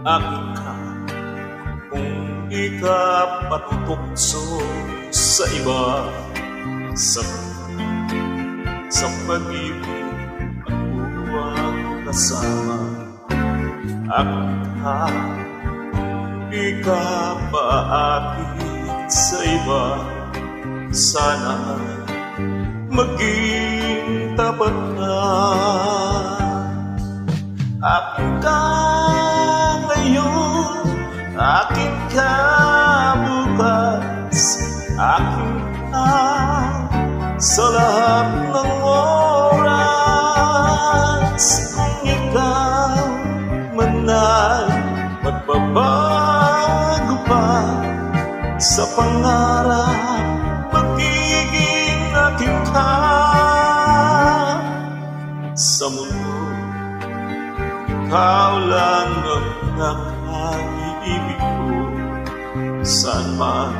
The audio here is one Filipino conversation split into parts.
aking ka. Kung ikapatutokso sa iba, sa pag-ibig at buwang kasama, aking ka. Kung ikapaakit sa iba, sana maging tapat ka. Akin ka ngayon, akin ka bukas, akin ka sa lahat ng oras. Kung ikaw man ay magbabago pa sa pangarap, magiging akin ka. Sa mundo, ikaw lang ang nakaiibig ko. Saan man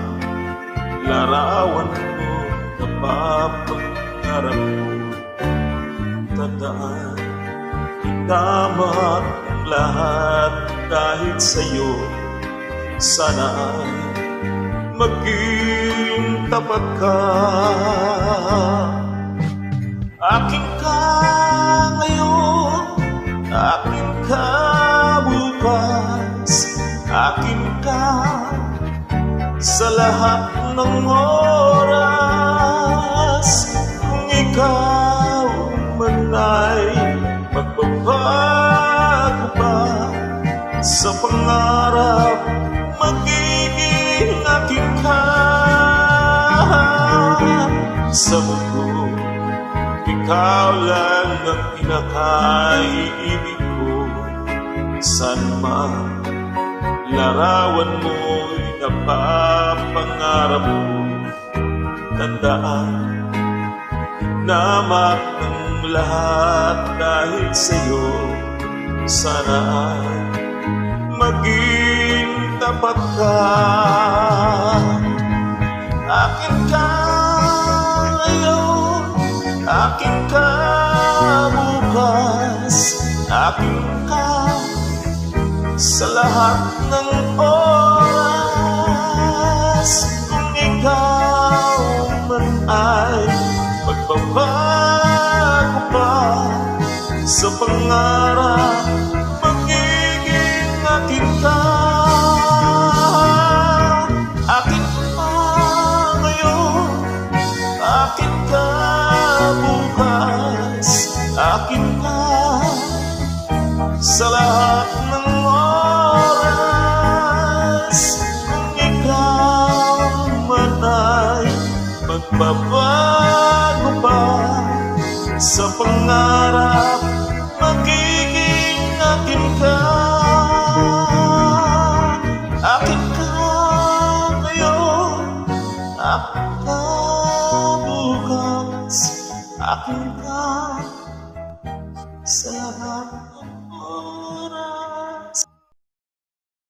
larawan mo, napapangarap ko. Tandaan, itama ang lahat dahil sa'yo. Sana ay maging tapat ka. Akin ka ngayon, akin ka bukas, akin ka sa lahat ng oras. Kung ikaw man ay magbabago pa sa pangarap, magiging akin ka. Sa mundo, ikaw lang ang pinakaiibig ko. Saan man larawan mo'y napapangarap ko. Tandaan, namak ng lahat dahil sa'yo. Sana ay maging tapat ka. Akin ka ngayon, akin ka bukas, akin ka sa lahat ng oras. Kung ikaw man ay magbabago pa sa pangarap, magiging akin ka. Akin ka ngayon, akin ka bukas, akin ka sa lahat ng oras. Kung ikaw man ay magbabago pa sa pangarap, magiging akin ka. Akin ka ngayon, akin ka bukas, akin ka sa lahat ng oras.